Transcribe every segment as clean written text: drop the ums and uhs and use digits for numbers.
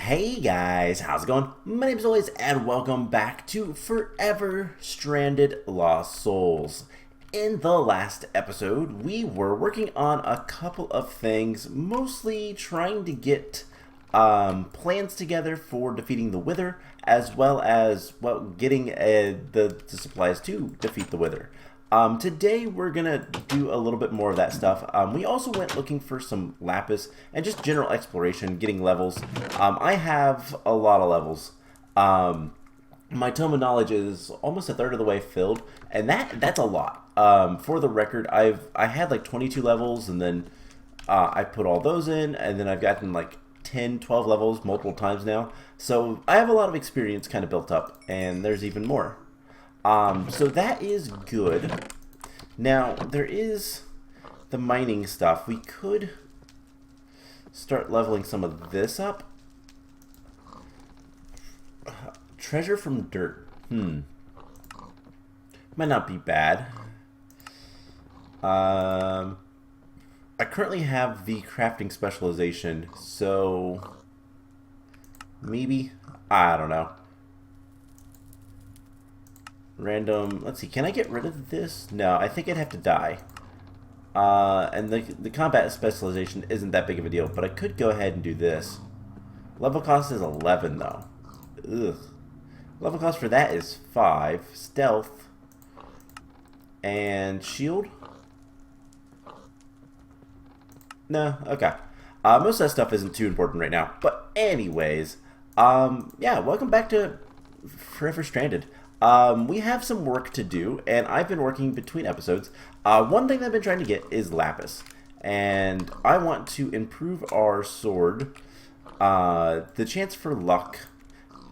Hey guys, how's it going? My name is Always, and welcome back to Forever Stranded Lost Souls. In the last episode, we were working on a couple of things, mostly trying to get plans together for defeating the Wither, as well as getting the supplies to defeat the Wither. Today we're gonna do a little bit more of that stuff. We also went looking for some lapis and just general exploration, getting levels. I have a lot of levels. My tome of knowledge is almost a third of the way filled, and that's a lot. For the record, I had like 22 levels, and then I put all those in, and then I've gotten like 10, 12 levels multiple times now. So I have a lot of experience kind of built up, and there's even more. So that is good. Now, there is the mining stuff. We could start leveling some of this up. Treasure from dirt. Might not be bad. I currently have the crafting specialization, so maybe, I don't know. Random, let's see, can I get rid of this? No, I think I'd have to die. And the combat specialization isn't that big of a deal, but I could go ahead and do this. Level cost is 11 though. Ugh. Level cost for that is 5. Stealth. And shield? No, okay. Most of that stuff isn't too important right now. But anyways, yeah, welcome back to Forever Stranded. We have some work to do, and I've been working between episodes. One thing that I've been trying to get is lapis, and I want to improve our sword, the chance for luck,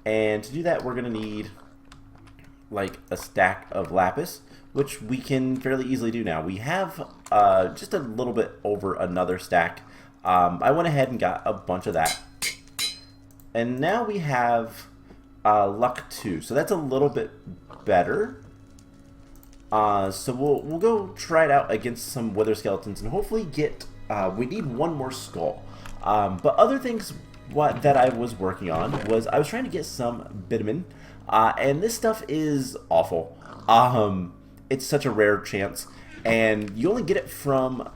and to do that we're going to need like a stack of lapis, which we can fairly easily do now. We have just a little bit over another stack. I went ahead and got a bunch of that, and now we have luck 2, so that's a little bit better. So we'll go try it out against some wither skeletons and hopefully get. We need one more skull. But other things that I was working on was I was trying to get some bitumen, and this stuff is awful. It's such a rare chance, and you only get it from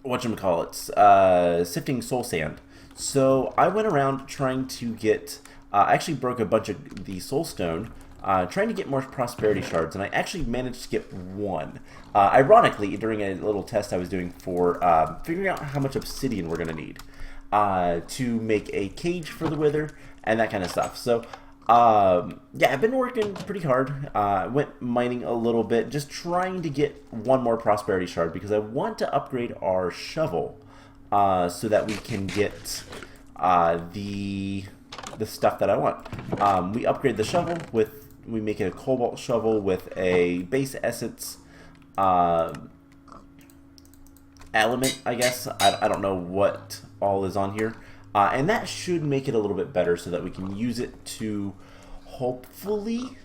whatchamacallit, sifting soul sand. So I went around trying to get. I actually broke a bunch of the soul stone, trying to get more prosperity shards, and I actually managed to get one. Ironically, during a little test I was doing for figuring out how much obsidian we're going to need to make a cage for the wither and that kind of stuff. So, yeah, I've been working pretty hard. Went mining a little bit, just trying to get one more prosperity shard because I want to upgrade our shovel so that we can get the stuff that I want. We upgrade the shovel we make it a cobalt shovel with a base essence element, I guess. I don't know what all is on here. And that should make it a little bit better so that we can use it to hopefully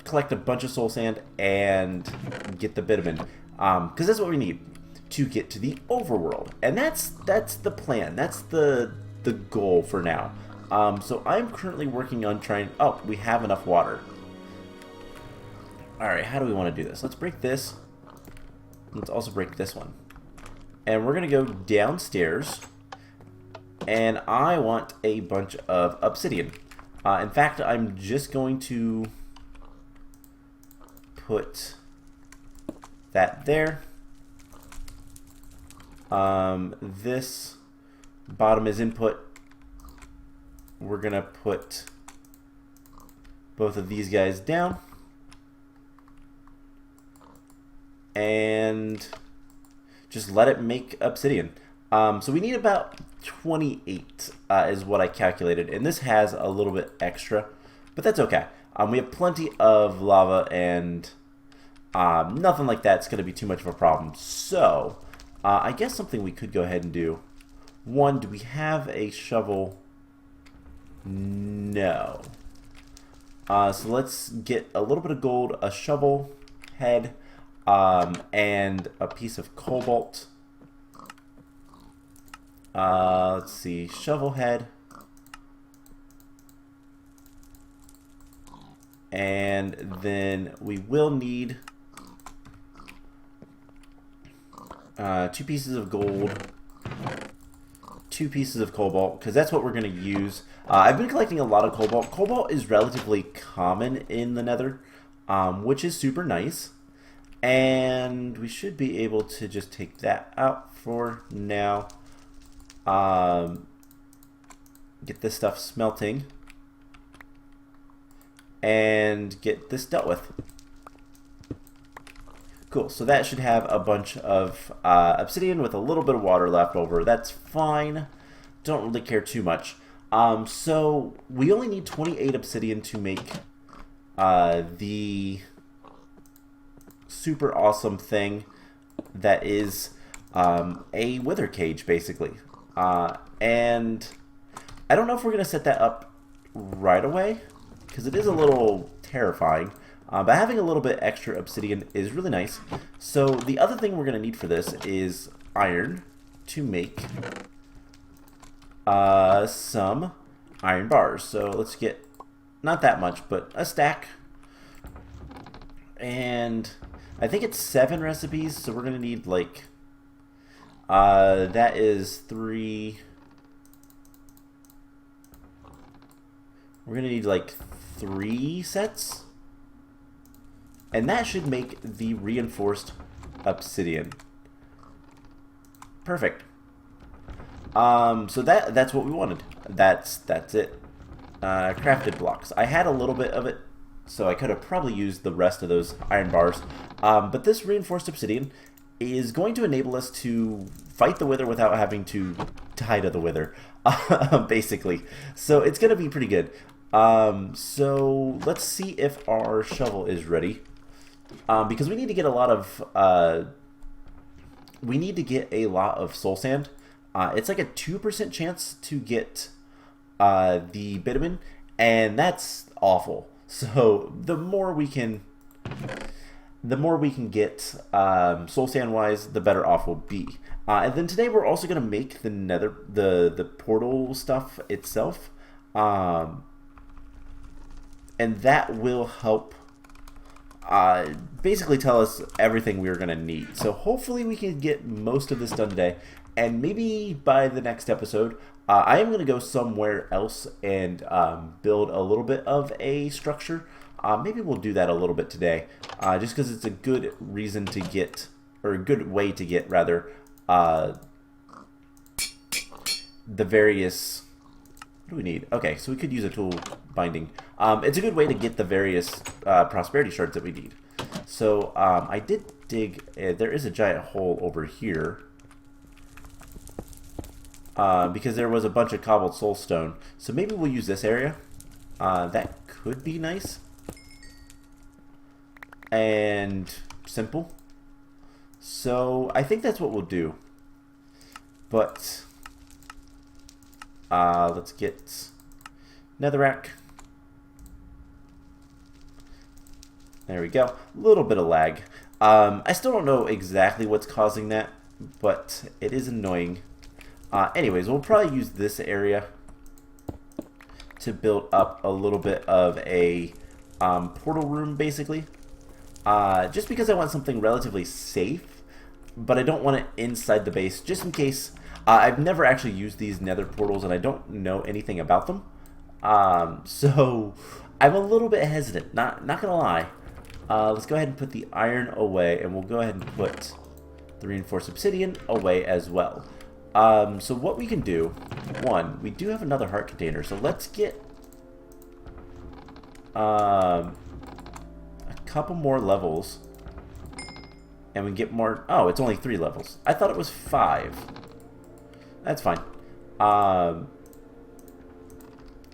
collect a bunch of soul sand and get the bitumen. Because that's what we need to get to the overworld. And that's the plan. That's the goal for now. So I'm currently working on trying. Oh, we have enough water. Alright, how do we want to do this? Let's break this. Let's also break this one. And we're going to go downstairs. And I want a bunch of obsidian. In fact, I'm just going to put that there. This bottom is input. We're going to put both of these guys down. And just let it make obsidian. So we need about 28 is what I calculated. And this has a little bit extra, but that's okay. We have plenty of lava and nothing like that's going to be too much of a problem. So I guess something we could go ahead and do. One, do we have a shovel? No. So let's get a little bit of gold, a shovel head, and a piece of cobalt. Let's see, shovel head. And then we will need 2 pieces of gold, 2 pieces of cobalt, because that's what we're going to use. I've been collecting a lot of cobalt. Cobalt is relatively common in the Nether, which is super nice. And we should be able to just take that out for now. Get this stuff smelting. And get this dealt with. Cool, so that should have a bunch of obsidian with a little bit of water left over. That's fine. Don't really care too much. So we only need 28 obsidian to make the super awesome thing that is a wither cage, basically. And I don't know if we're going to set that up right away, because it is a little terrifying. But having a little bit extra obsidian is really nice. So the other thing we're going to need for this is iron to make some iron bars. So let's get, not that much, but a stack. And I think it's 7 recipes, so we're going to need like, that is 3. We're going to need like 3 sets. And that should make the reinforced obsidian. Perfect. So that's what we wanted. That's it. Crafted blocks. I had a little bit of it, so I could have probably used the rest of those iron bars. But this reinforced obsidian is going to enable us to fight the wither without having to die to the wither, basically. So it's going to be pretty good. So let's see if our shovel is ready. Because we need to get a lot of soul sand. It's like a 2% chance to get the bitumen, and that's awful. So the more we can get soul sand wise, the better off we'll be. And then today we're also going to make the nether the portal stuff itself, and that will help basically tell us everything we're going to need. So hopefully we can get most of this done today, and maybe by the next episode I am going to go somewhere else and build a little bit of a structure. Maybe we'll do that a little bit today, just because it's a good reason to get, or a good way to get rather, the various, what do we need? Okay, so we could use a tool binding. It's a good way to get the various prosperity shards that we need. So I did dig, there is a giant hole over here, because there was a bunch of cobbled soulstone. So maybe we'll use this area. That could be nice. And simple. So I think that's what we'll do. But let's get netherrack. There we go. A little bit of lag. I still don't know exactly what's causing that, but it is annoying. Anyways, we'll probably use this area to build up a little bit of a portal room, basically. Just because I want something relatively safe, but I don't want it inside the base, just in case. I've never actually used these nether portals, and I don't know anything about them. So I'm a little bit hesitant, not gonna lie. Let's go ahead and put the iron away, and we'll go ahead and put the reinforced obsidian away as well. So what we can do, one, we do have another heart container, so let's get a couple more levels, and we get more. Oh, it's only 3 levels. I thought it was 5. That's fine.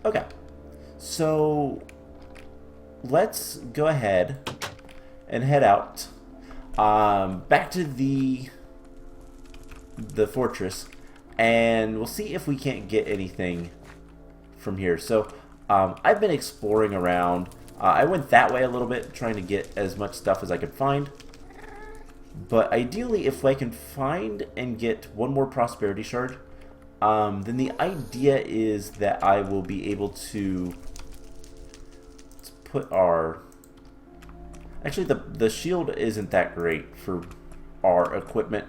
Okay, so let's go ahead and head out back to the fortress, and we'll see if we can't get anything from here. So I've been exploring around. I went that way a little bit, trying to get as much stuff as I could find. But ideally, if I can find and get one more prosperity shard, then the idea is that I will be able to... Let's put our... Actually, the shield isn't that great for our equipment.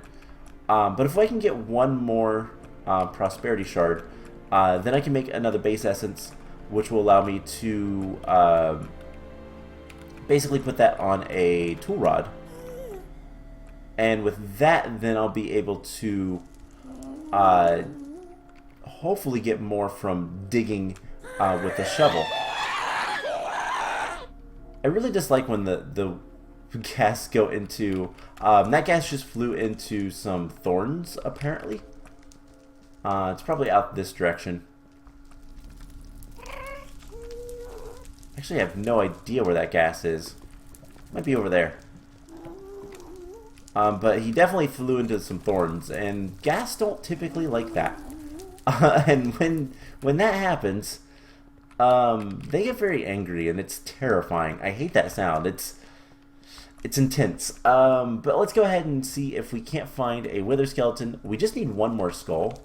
But if I can get one more prosperity shard, then I can make another base essence, which will allow me to basically put that on a tool rod. And with that, then I'll be able to hopefully get more from digging with the shovel. I really dislike when the gas go into... that gas just flew into some thorns, apparently. It's probably out this direction. Actually, I have no idea where that gas is. Might be over there. But he definitely flew into some thorns, and gas don't typically like that. And when that happens, they get very angry, and it's terrifying. I hate that sound. It's intense. But let's go ahead and see if we can't find a wither skeleton. We just need one more skull.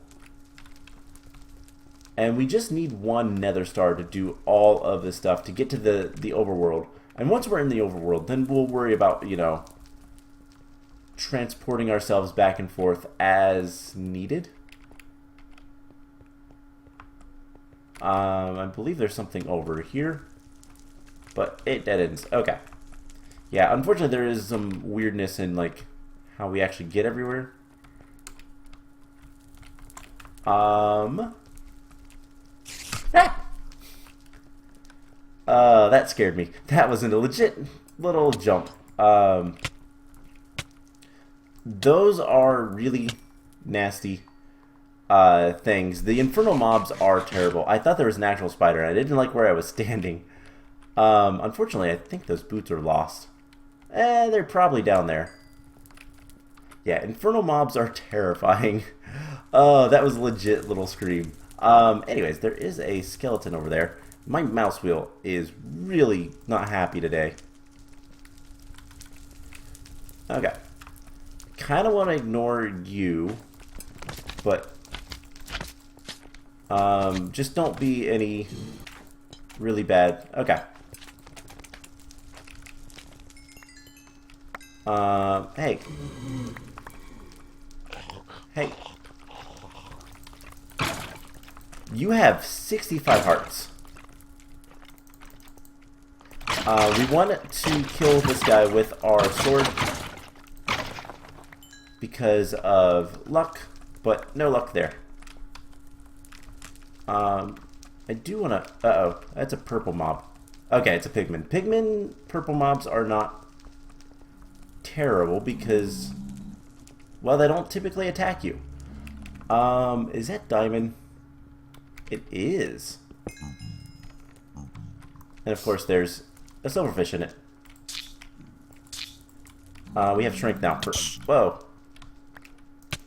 And we just need one nether star to do all of this stuff, to get to the overworld. And once we're in the overworld, then we'll worry about, you know, transporting ourselves back and forth as needed. I believe there's something over here, but it dead ends. Okay. Yeah, unfortunately there is some weirdness in, like, how we actually get everywhere. That scared me. That was a legit little jump. Those are really nasty things. The infernal mobs are terrible. I thought there was an actual spider. I didn't like where I was standing. Unfortunately, I think those boots are lost. They're probably down there. Yeah, infernal mobs are terrifying. Oh, that was a legit little scream. Anyways, there is a skeleton over there. My mouse wheel is really not happy today. Okay. Kind of want to ignore you, but just don't be any really bad. Okay. Hey. Hey. You have 65 hearts. We want to kill this guy with our sword because of luck, but no luck there. I do want to... Uh-oh, that's a purple mob. Okay, it's a pigment. Purple mobs are not terrible because, well, they don't typically attack you. Is that diamond? It is. And of course there's a silverfish in it. We have shrink now. Whoa.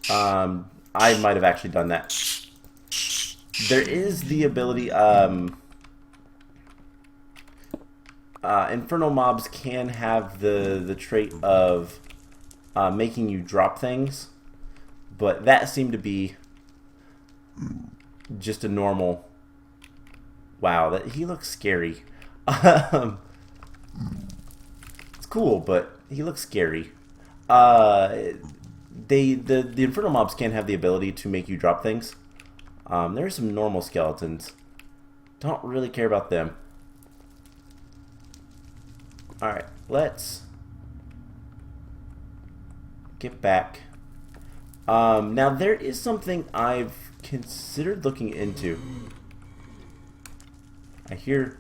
I might have actually done that. There is the ability, infernal mobs can have the trait of making you drop things, but that seemed to be just a normal... Wow, he looks scary. It's cool, but he looks scary. The infernal mobs can have the ability to make you drop things. There are some normal skeletons. Don't really care about them. Alright, let's get back. Now there is something I've considered looking into. I hear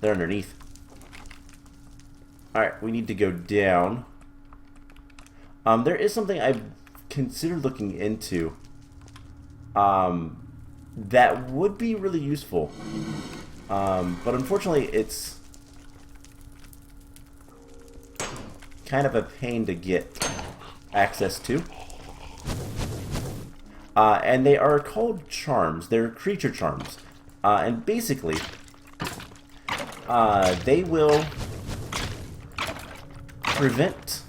they're underneath. Alright, we need to go down. There is something I've considered looking into that would be really useful. But unfortunately it's kind of a pain to get access to. And they are called charms. They're creature charms. And basically, they will prevent...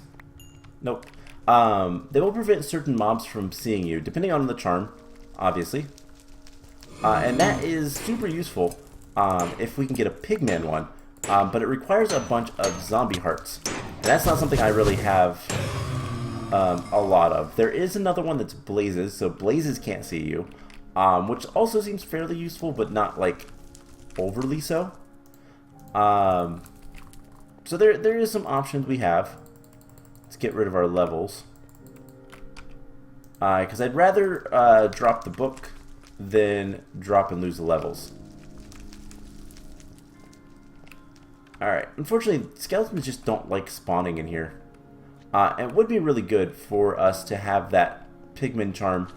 Nope. They will prevent certain mobs from seeing you, depending on the charm, obviously. And that is super useful if we can get a pigman one. But it requires a bunch of zombie hearts. And that's not something I really have a lot of. There is another one that's blazes, so blazes can't see you. Which also seems fairly useful, but not like overly so. So there is some options we have. Let's get rid of our levels. Because I'd rather drop the book than drop and lose the levels. Alright, unfortunately, skeletons just don't like spawning in here. It would be really good for us to have that Pigment Charm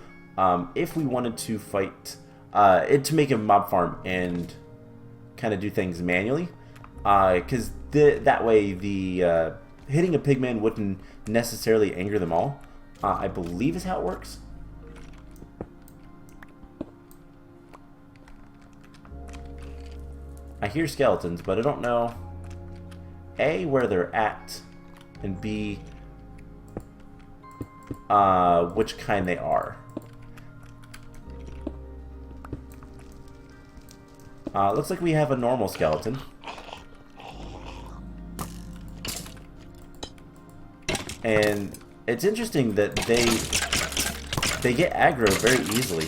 if we wanted to fight, to make a mob farm and kind of do things manually. Because that way the hitting a pigman wouldn't necessarily anger them all. I believe is how it works. I hear skeletons, but I don't know A, where they're at, and B, which kind they are. Looks like we have a normal skeleton. And it's interesting that they get aggro very easily.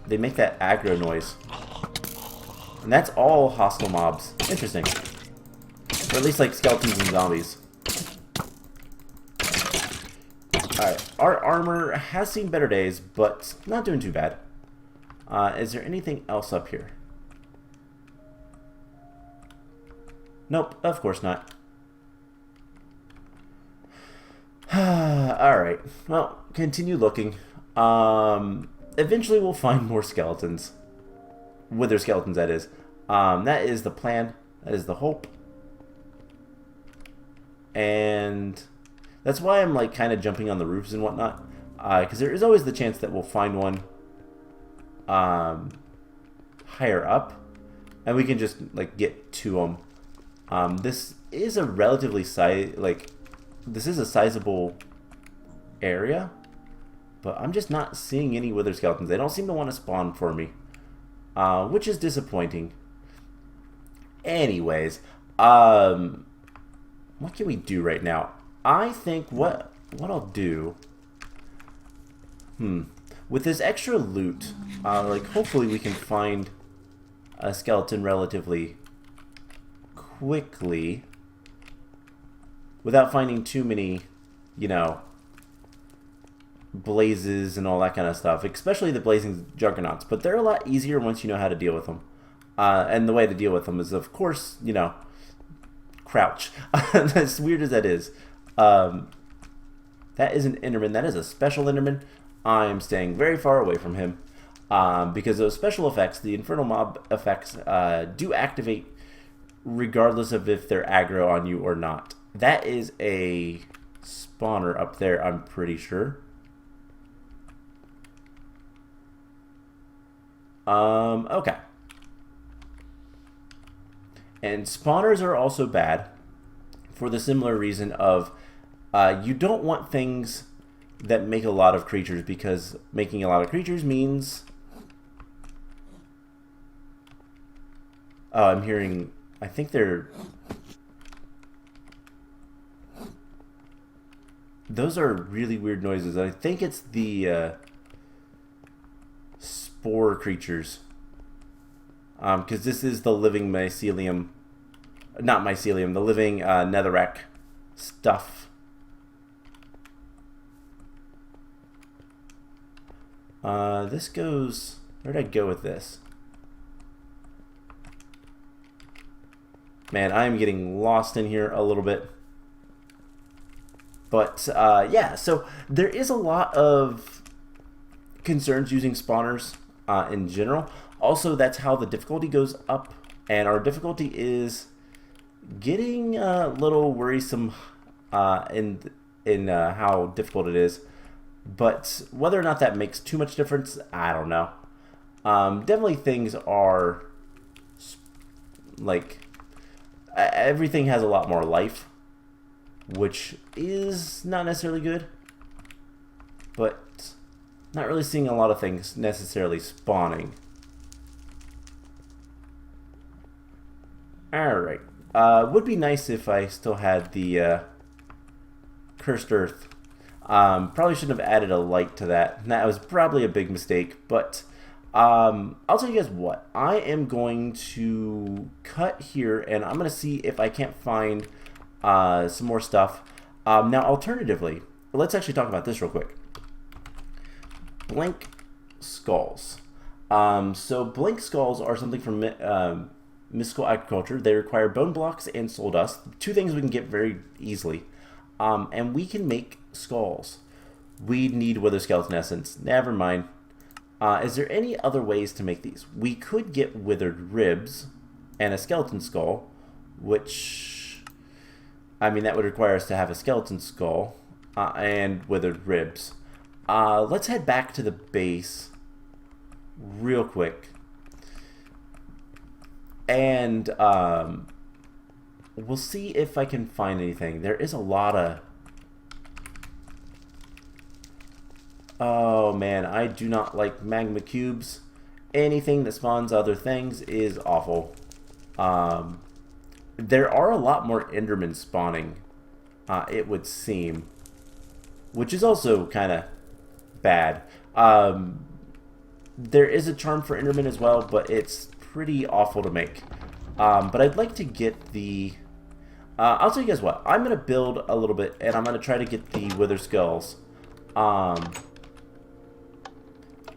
They make that aggro noise. And that's all hostile mobs. Interesting. Or at least like skeletons and zombies. Alright, our armor has seen better days, but not doing too bad. Is there anything else up here? Nope, of course not. Alright, well, continue looking. Eventually we'll find more skeletons. Wither skeletons, that is. That is the plan. That is the hope. And that's why I'm like kind of jumping on the roofs and whatnot. Because there is always the chance that we'll find one higher up. And we can just like get to them. This is a relatively this is a sizable area, but I'm just not seeing any wither skeletons. They don't seem to want to spawn for me, which is disappointing. Anyways, what can we do right now? I think what I'll do, with this extra loot, like hopefully we can find a skeleton relatively quickly without finding too many, you know, blazes and all that kind of stuff, especially the blazing juggernauts, but they're a lot easier once you know how to deal with them. And the way to deal with them is, of course, you know, crouch. As weird as that is. That is an Enderman. That is a special Enderman. I'm staying very far away from him because those special effects, the Infernal Mob effects, do activate regardless of if they're aggro on you or not. That is a spawner up there, I'm pretty sure. Okay. And spawners are also bad for the similar reason of you don't want things that make a lot of creatures, because making a lot of creatures means... Oh, I'm hearing... I think they're... Those are really weird noises. I think it's the spore creatures. Because this is the living mycelium... Not mycelium, the living netherrack stuff. This goes... Where'd I go with this? Man, I'm getting lost in here a little bit. But, yeah, so there is a lot of concerns using spawners in general. Also, that's how the difficulty goes up. And our difficulty is getting a little worrisome in how difficult it is. But whether or not that makes too much difference, I don't know. Definitely things are, like, everything has a lot more life, which is not necessarily good. but not really seeing a lot of things necessarily spawning. Alright. Would be nice if I still had the Cursed Earth. Probably shouldn't have added a light to that. That was probably a big mistake, but I'll tell you guys what. I am going to cut here, and I'm going to see if I can't find some more stuff. Now, alternatively, let's actually talk about this real quick. Blank skulls. So blank skulls are something from mystical agriculture. They require bone blocks and soul dust. Two things we can get very easily. And we can make skulls. We need wither skeleton essence. Never mind. Is there any other ways to make these? We could get withered ribs and a skeleton skull, which, I mean, that would require us to have a skeleton skull and withered ribs. Let's head back to the base real quick. And we'll see if I can find anything. There is a lot of... Oh man, I do not like magma cubes. Anything that spawns other things is awful. There are a lot more Endermen spawning, it would seem. Which is also kind of bad. There is a charm for Enderman as well, but it's pretty awful to make. But I'd like to get the... I'll tell you guys what. I'm going to build a little bit, and I'm going to try to get the wither skulls.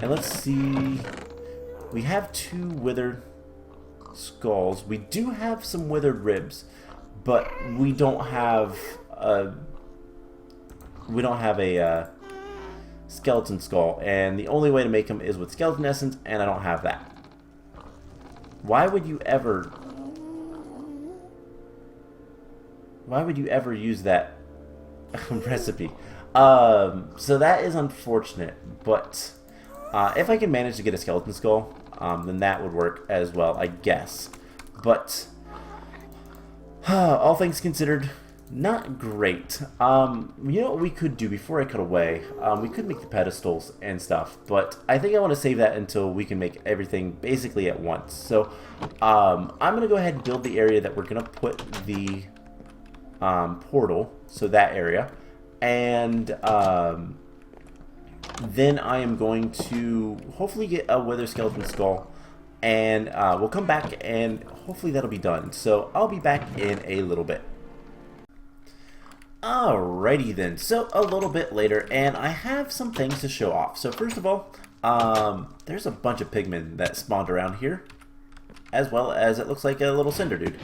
And let's see. We have 2 withered skulls. We do have some withered ribs, but we don't have a skeleton skull, and the only way to make them is with skeleton essence, and I don't have that. Why would you ever use that recipe? So that is unfortunate, but if I can manage to get a skeleton skull, then that would work as well, I guess. But all things considered, not great. You know what we could do before I cut away? We could make the pedestals and stuff, but I think I want to save that until we can make everything basically at once. So I'm going to go ahead and build the area that we're going to put the portal, so that area. And then I am going to hopefully get a wither skeleton skull, and we'll come back and hopefully that'll be done. So I'll be back in a little bit. Alrighty then, so a little bit later, and I have some things to show off. So first of all, there's a bunch of pigmen that spawned around here, as well as it looks like a little cinder dude,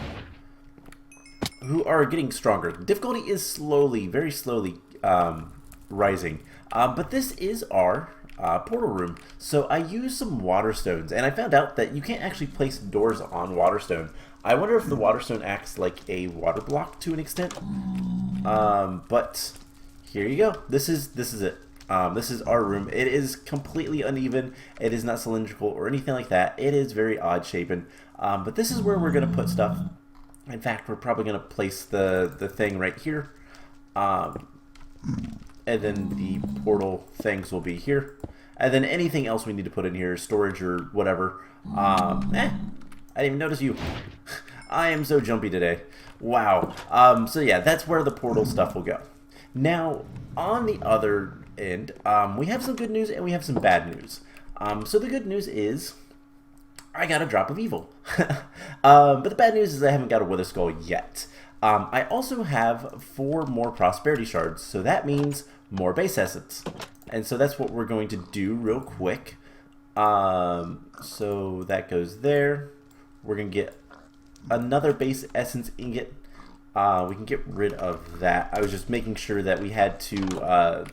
who are getting stronger. Difficulty is slowly, very slowly rising, but this is our portal room. So I used some water stones, and I found out that you can't actually place doors on water stone. I wonder if the water stone acts like a water block to an extent. But here you go. This is it. This is our room. It is completely uneven. It is not cylindrical or anything like that. It is very odd shapen. But this is where we're going to put stuff. In fact, we're probably going to place the thing right here. And then the portal things will be here. And then anything else we need to put in here, storage or whatever. I didn't even notice you. I am so jumpy today. Wow. So yeah, that's where the portal stuff will go. Now, on the other end, we have some good news and we have some bad news. So the good news is I got a drop of evil. But the bad news is I haven't got a wither skull yet. I also have 4 more prosperity shards, so that means more base essence. And so that's what we're going to do real quick. So that goes there. We're going to get another base essence ingot. We can get rid of that. I was just making sure that we had to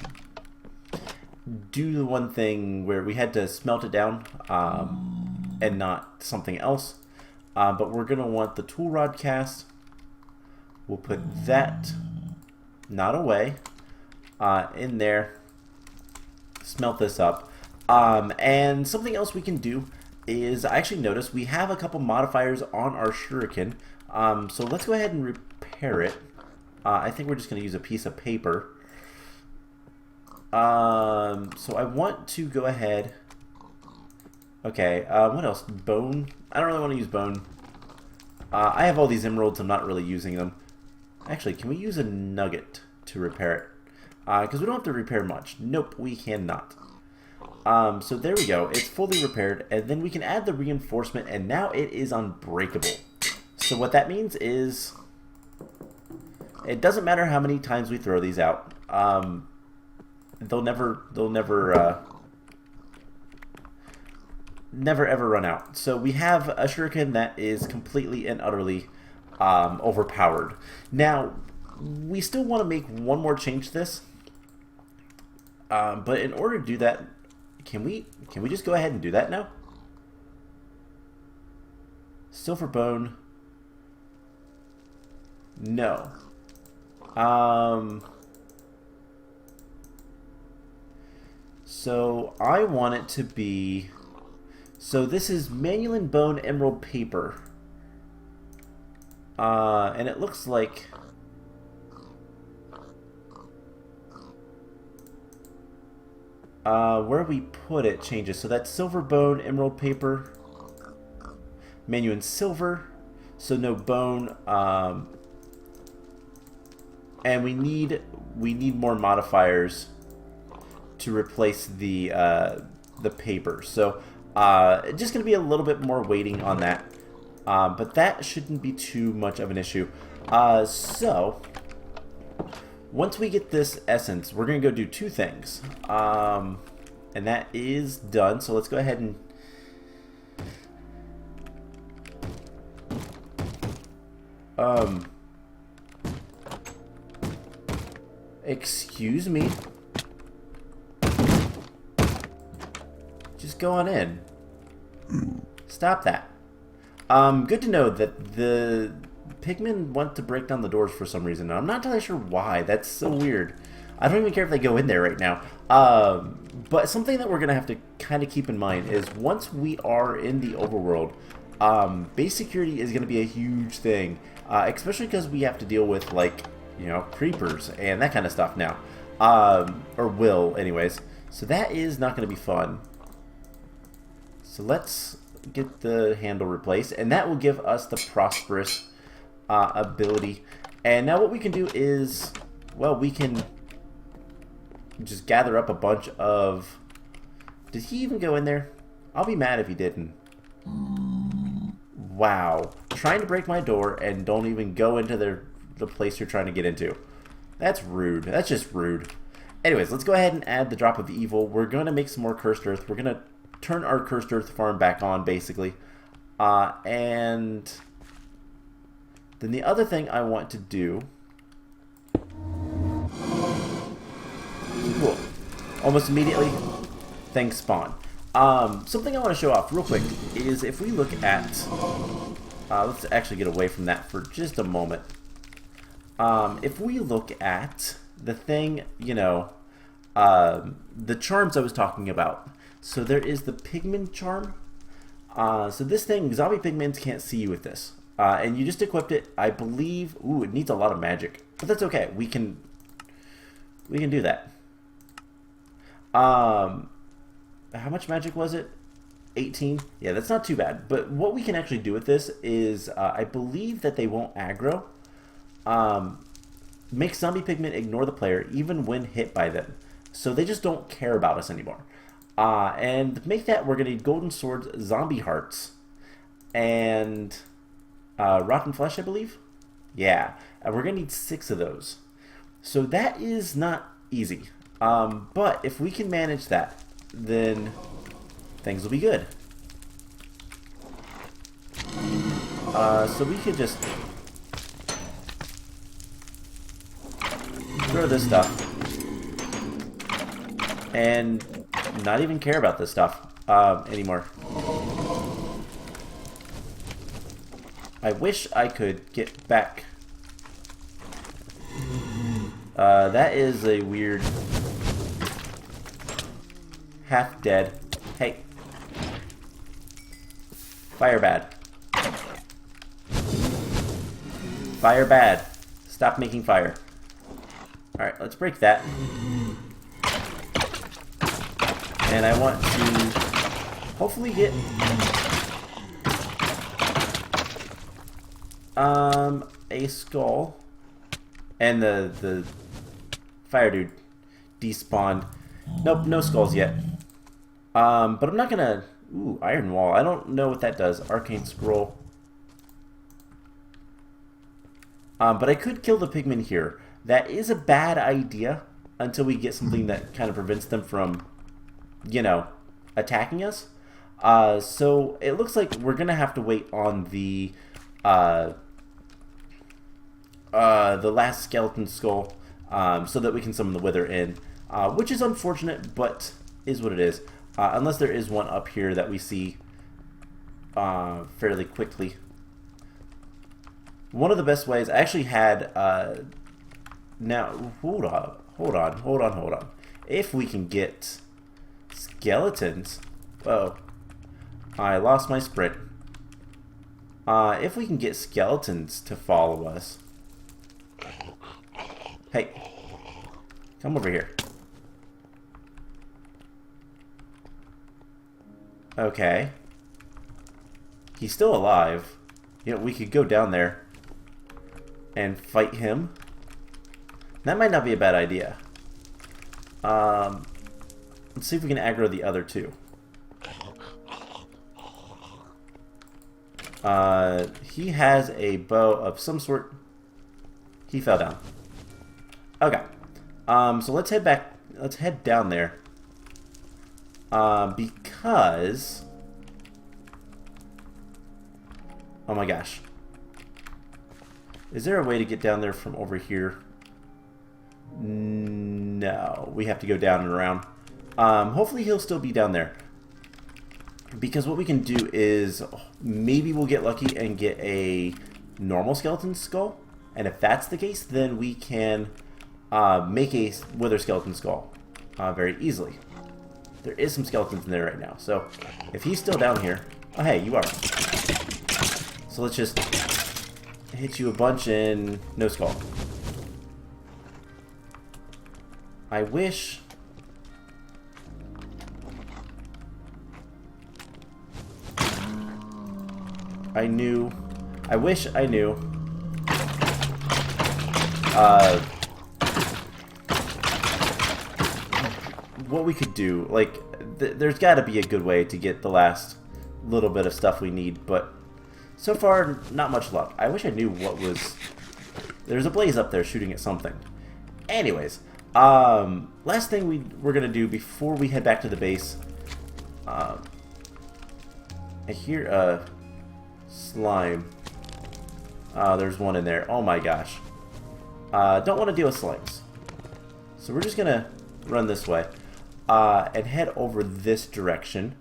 do the one thing where we had to smelt it down and not something else. But we're going to want the tool rod cast. We'll put that not away in there. Smelt this up. And something else we can do is, I actually noticed we have a couple modifiers on our shuriken. So let's go ahead and repair it. I think we're just going to use a piece of paper. So I want to go ahead. Okay, what else? Bone? I don't really want to use bone. I have all these emeralds, I'm not really using them. Actually, can we use a nugget to repair it? Because we don't have to repair much. Nope, we cannot. So there we go. It's fully repaired, and then we can add the reinforcement, and now it is unbreakable. So what that means is, it doesn't matter how many times we throw these out. They'll never ever run out. So we have a shuriken that is completely and utterly overpowered. Now, we still want to make one more change to this. But in order to do that, can we just go ahead and do that now? Silver bone. No. So I want it to be. So this is Manulan Bone Emerald Paper. And it looks like. Where we put it changes. So that's Silver Bone Emerald Paper. Manulan Silver. So no bone. And we need more modifiers to replace the paper. So just going to be a little bit more waiting on that. But that shouldn't be too much of an issue. So once we get this essence, we're going to go do two things. And that is done. So let's go ahead and excuse me. Just go on in. Stop that. Good to know that the pigmen want to break down the doors for some reason. I'm not entirely sure why. That's so weird. I don't even care if they go in there right now. But something that we're going to have to kind of keep in mind is once we are in the overworld, base security is going to be a huge thing. Especially because we have to deal with, like, you know, creepers and that kind of stuff now. Or will, anyways. So that is not going to be fun. So let's get the handle replaced, and that will give us the prosperous ability. And now what we can do is, well, we can just gather up a bunch of. Did he even go in there? I'll be mad if he didn't. Wow, trying to break my door and don't even go into the place you're trying to get into. That's rude. That's just rude. Anyways, let's go ahead and add the drop of evil. We're going to make some more cursed earth. We're going to turn our cursed earth farm back on, basically. And then the other thing I want to do. Cool. Almost immediately, things spawn. Something I want to show off real quick is if we look at. Let's actually get away from that for just a moment. If we look at the thing, you know, the charms I was talking about. So there is the Pigment Charm. So this thing, zombie pigments can't see you with this. And you just equipped it, I believe. Ooh, it needs a lot of magic. But that's okay. We can do that. How much magic was it? 18? Yeah, that's not too bad. But what we can actually do with this is, I believe that they won't aggro. Make zombie pigment ignore the player even when hit by them. So they just don't care about us anymore. And to make that, we're going to need golden swords, zombie hearts, and rotten flesh, I believe. Yeah, and we're going to need 6 of those. So that is not easy. But if we can manage that, then things will be good. So we could just throw this stuff and not even care about this stuff anymore. I wish I could get back. That is a weird half dead. Hey, fire bad. Fire bad. Stop making fire. Alright, let's break that. And I want to hopefully get a skull. And the fire dude despawned. Nope, no skulls yet. But I'm not gonna... Ooh, Iron Wall. I don't know what that does. Arcane Scroll. But I could kill the pigmen here. That is a bad idea until we get something that kind of prevents them from, you know, attacking us. So it looks like we're gonna have to wait on the last skeleton skull so that we can summon the Wither in, which is unfortunate, but is what it is. Unless there is one up here that we see fairly quickly. One of the best ways, I actually had, now, hold on. If we can get skeletons, whoa, I lost my sprint. If we can get skeletons to follow us, hey, come over here. Okay. He's still alive. You know, we could go down there and fight him. That might not be a bad idea. Let's see if we can aggro the other two. He has a bow of some sort. He fell down. Okay. So let's head back. Let's head down there. Because... Oh my gosh. Is there a way to get down there from over here? No. We have to go down and around. Hopefully he'll still be down there. Because what we can do is maybe we'll get lucky and get a normal skeleton skull. And if that's the case, then we can make a wither skeleton skull very easily. There is some skeletons in there right now. So if he's still down here... Oh, hey, you are. So let's just hit you a bunch and no skull. I wish... I knew... I wish I knew... what we could do. Like, there's got to be a good way to get the last little bit of stuff we need, but so far, not much luck. I wish I knew what was... There's a blaze up there shooting at something. Anyways, last thing we're going to do before we head back to the base. I hear a slime. There's one in there. Oh my gosh. Don't want to deal with slimes. So we're just going to run this way. And head over this direction.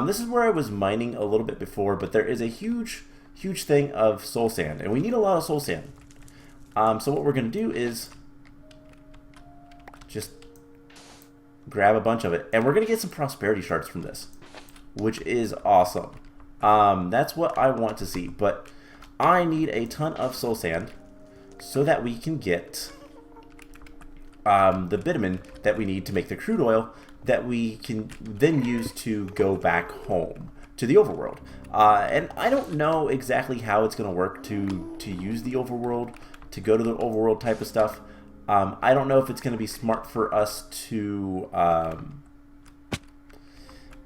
This is where I was mining a little bit before, but there is a huge thing of soul sand, and we need a lot of soul sand. So what we're going to do is just grab a bunch of it, and we're going to get some prosperity shards from this, which is awesome. That's what I want to see, but I need a ton of soul sand so that we can get the bitumen that we need to make the crude oil that we can then use to go back home to the overworld. And I don't know exactly how it's going to work to use the overworld, to go to the overworld type of stuff. I don't know if it's going to be smart for us to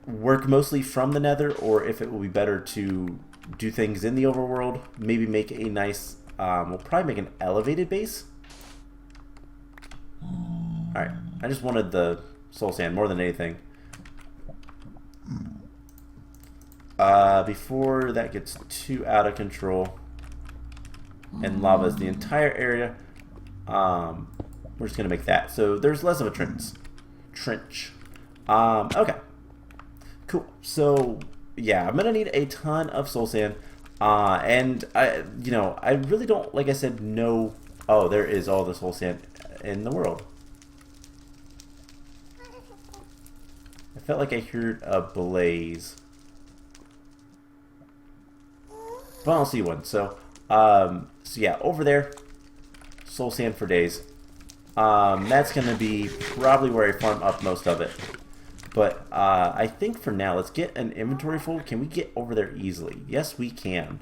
work mostly from the Nether, or if it will be better to do things in the overworld. Maybe make a nice, we'll probably make an elevated base. Alright, I just wanted the soul sand more than anything. Before that gets too out of control and lavas the entire area, we're just going to make that. So there's less of a trench. Okay. Cool. So, yeah, I'm going to need a ton of soul sand. And, I really don't, like I said, know... Oh, there is all the soul sand in the world. I felt like I heard a blaze. But I don't see one. So yeah, over there, soul sand for days. That's going to be probably where I farm up most of it. But I think for now, let's get an inventory full. Can we get over there easily? Yes, we can.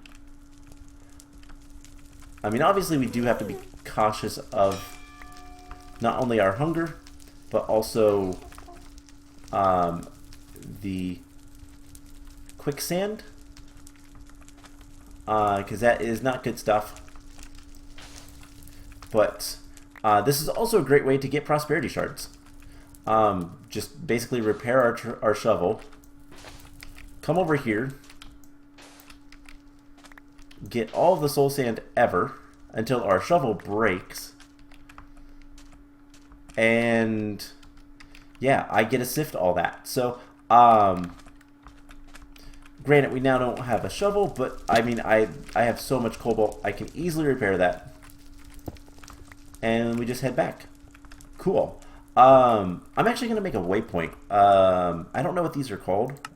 I mean, obviously we do have to be cautious of not only our hunger, but also the quicksand. Because that is not good stuff. But this is also a great way to get prosperity shards. Just basically repair our shovel. Come over here. Get all of the soul sand ever until our shovel breaks. And yeah, I get to sift all that. So, granted, we now don't have a shovel, but I mean, I have so much cobalt, I can easily repair that. And we just head back. Cool. I'm actually going to make a waypoint. I don't know what these are called,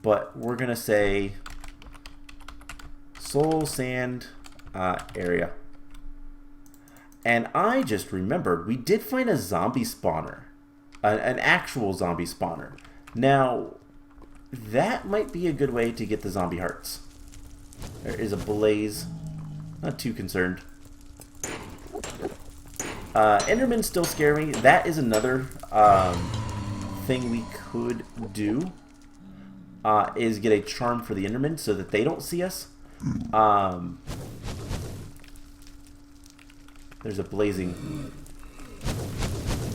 but we're going to say soul sand area. And I just remembered we did find a zombie spawner, an actual zombie spawner. Now, that might be a good way to get the zombie hearts. There is a blaze. Not too concerned. Endermen still scare me. That is another thing we could do. Is get a charm for the Endermen so that they don't see us. There's a blazing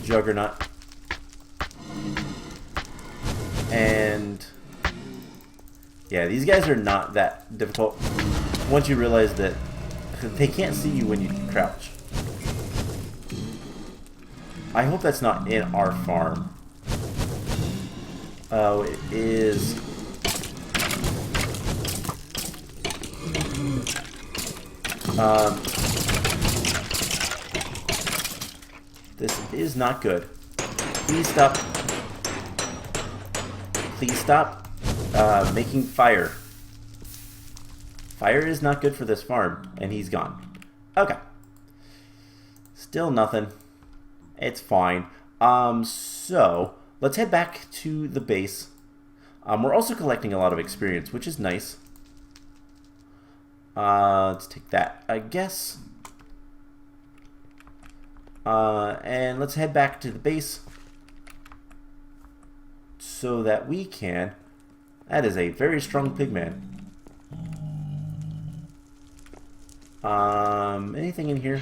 juggernaut. And yeah, these guys are not that difficult once you realize that they can't see you when you crouch. I hope that's not in our farm. Oh, it is. This is not good. Please stop. Please stop making fire. Fire is not good for this farm, and he's gone. Okay. Still nothing. It's fine. So let's head back to the base. We're also collecting a lot of experience, which is nice. Let's take that, I guess. And let's head back to the base so that we can... That is a very strong pigman. Anything in here?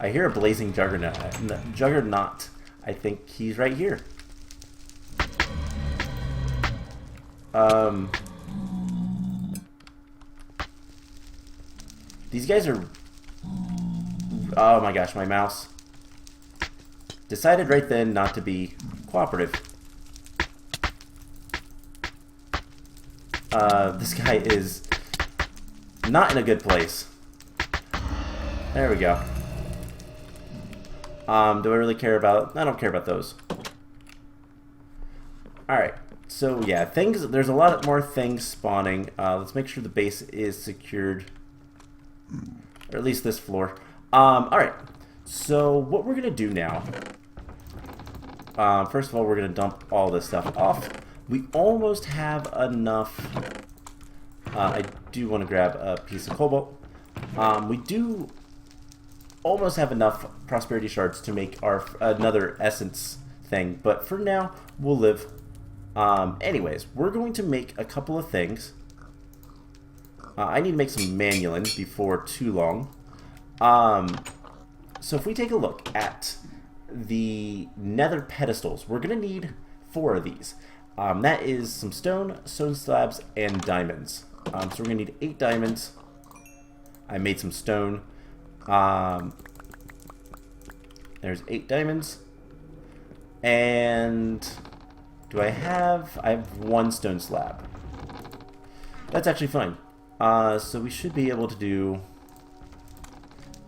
I hear a blazing juggernaut. I think he's right here. These guys are... Oh my gosh, my mouse decided right then not to be cooperative. This guy is not in a good place. There we go. Do I really care about... I don't care about those. Alright, so yeah, there's a lot more things spawning. Let's make sure the base is secured. Or at least this floor. Alright, so what we're going to do now... first of all, we're going to dump all this stuff off. We almost have enough... I do want to grab a piece of cobalt. We do... almost have enough prosperity shards to make our another essence thing, but for now we'll live. Anyways, we're going to make a couple of things. I need to make some manulin before too long. So if we take a look at the Nether Pedestals, we're going to need 4 of these. That is some stone slabs, and diamonds. So we're going to need 8 diamonds. I made some stone. There's 8 diamonds. And do I have 1 stone slab. That's actually fine. So we should be able to do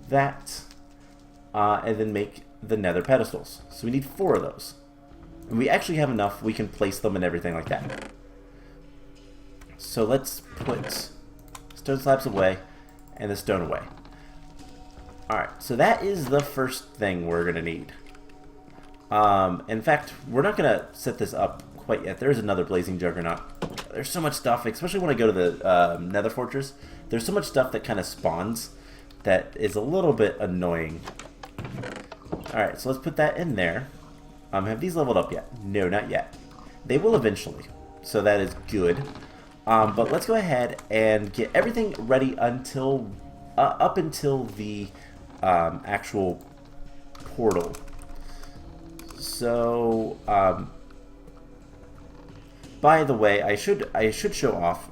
that and then make the Nether Pedestals. So we need 4 of those. And we actually have enough. We can place them and everything like that. So let's put stone slabs away and the stone away. Alright, so that is the first thing we're going to need. In fact, we're not going to set this up quite yet. There's another Blazing Juggernaut. There's so much stuff, especially when I go to the Nether Fortress. There's so much stuff that kind of spawns that is a little bit annoying. Alright, so let's put that in there. Have these leveled up yet? No, not yet. They will eventually, so that is good. But let's go ahead and get everything ready until up until the actual portal. So, by the way, I should show off.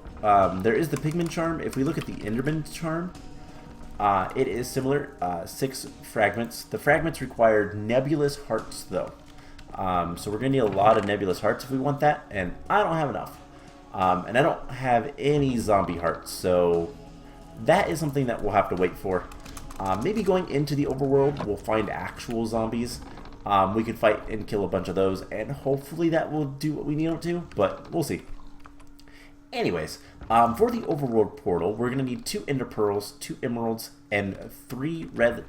There is the Pigment Charm. If we look at the Enderman Charm, it is similar. 6 fragments. The fragments require nebulous hearts, though. So we're gonna need a lot of nebulous hearts if we want that, and I don't have enough. And I don't have any zombie hearts, so that is something that we'll have to wait for. Maybe going into the overworld, we'll find actual zombies. We could fight and kill a bunch of those, and hopefully that will do what we need it to, but we'll see. Anyways, for the Overworld Portal, we're going to need 2 Ender Pearls, 2 Emeralds, and 3 red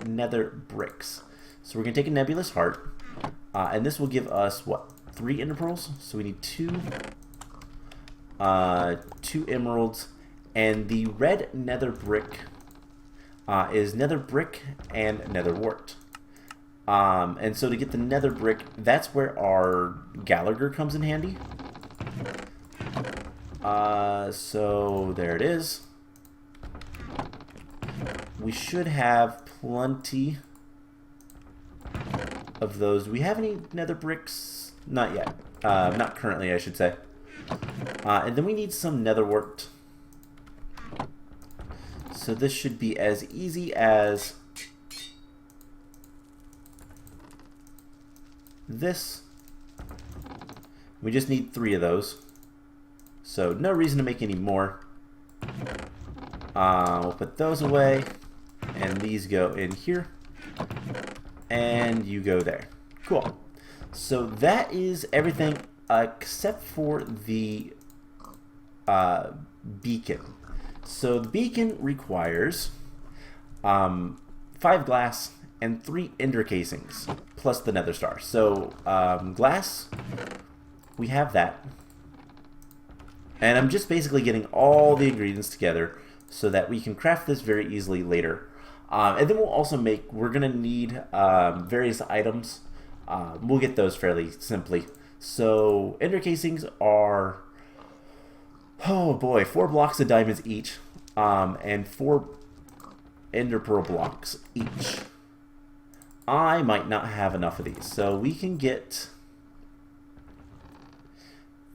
Nether Bricks. So we're going to take a Nebulous Heart, and this will give us, what, 3 Ender Pearls? So we need 2 Emeralds, and the red Nether Brick is Nether Brick and Nether Wart. And so to get the Nether Brick, that's where our Gallagher comes in handy. So there it is. We should have plenty of those. Do we have any Nether Bricks? Not yet. Not currently, I should say. And then we need some Nether Wart. So this should be as easy as this. We just need 3 of those. So no reason to make any more. We'll put those away. And these go in here. And you go there. Cool. So that is everything except for the beacon. So the beacon requires 5 glass and 3 ender casings, plus the nether star. So glass, we have that. And I'm just basically getting all the ingredients together so that we can craft this very easily later. And then we'll also we're going to need various items. We'll get those fairly simply. So ender casings are, oh boy, 4 blocks of diamonds each, and 4 ender pearl blocks each. I might not have enough of these, so we can get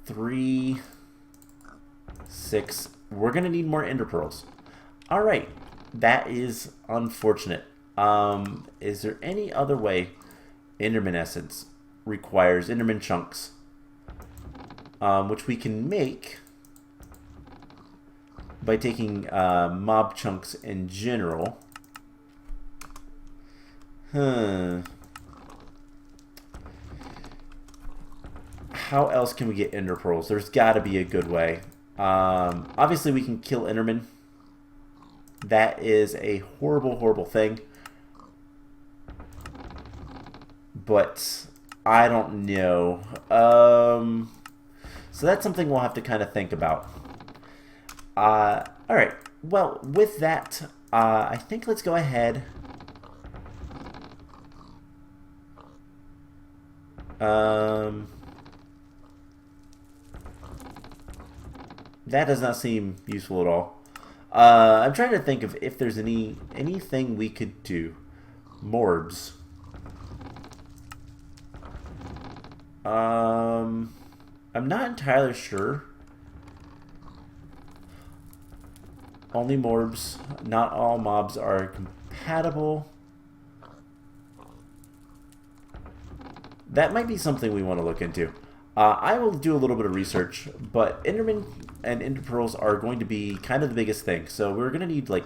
3, 6. We're gonna need more ender pearls. All right, that is unfortunate. Is there any other way? Enderman essence requires Enderman chunks, which we can make by taking mob chunks in general. How else can we get ender pearls? There's got to be a good way. Obviously, we can kill Enderman. That is a horrible, horrible thing. But I don't know. So that's something we'll have to kind of think about. Alright, well, with that, I think let's go ahead. That does not seem useful at all. I'm trying to think of if there's anything we could do. Morbs. I'm not entirely sure. Only morbs. Not all mobs are compatible. That might be something we want to look into. I will do a little bit of research, but Enderman and Ender Pearls are going to be kind of the biggest thing. So we're going to need like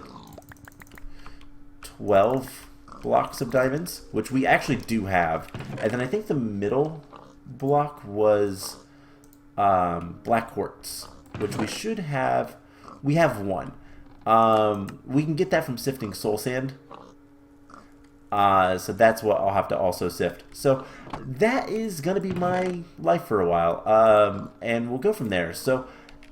12 blocks of diamonds, which we actually do have. And then I think the middle block was black quartz, which we should have. We have 1. We can get that from sifting soul sand. So that's what I'll have to also sift. So that is going to be my life for a while. And we'll go from there. So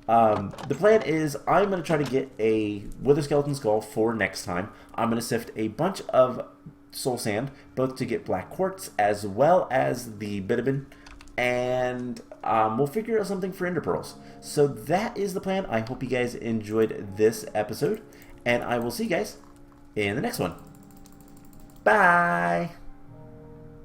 the plan is I'm going to try to get a Wither Skeleton Skull for next time. I'm going to sift a bunch of soul sand, both to get black quartz as well as the bitumen. And we'll figure out something for ender pearls. So that is the plan. I hope you guys enjoyed this episode. And I will see you guys in the next one. Bye!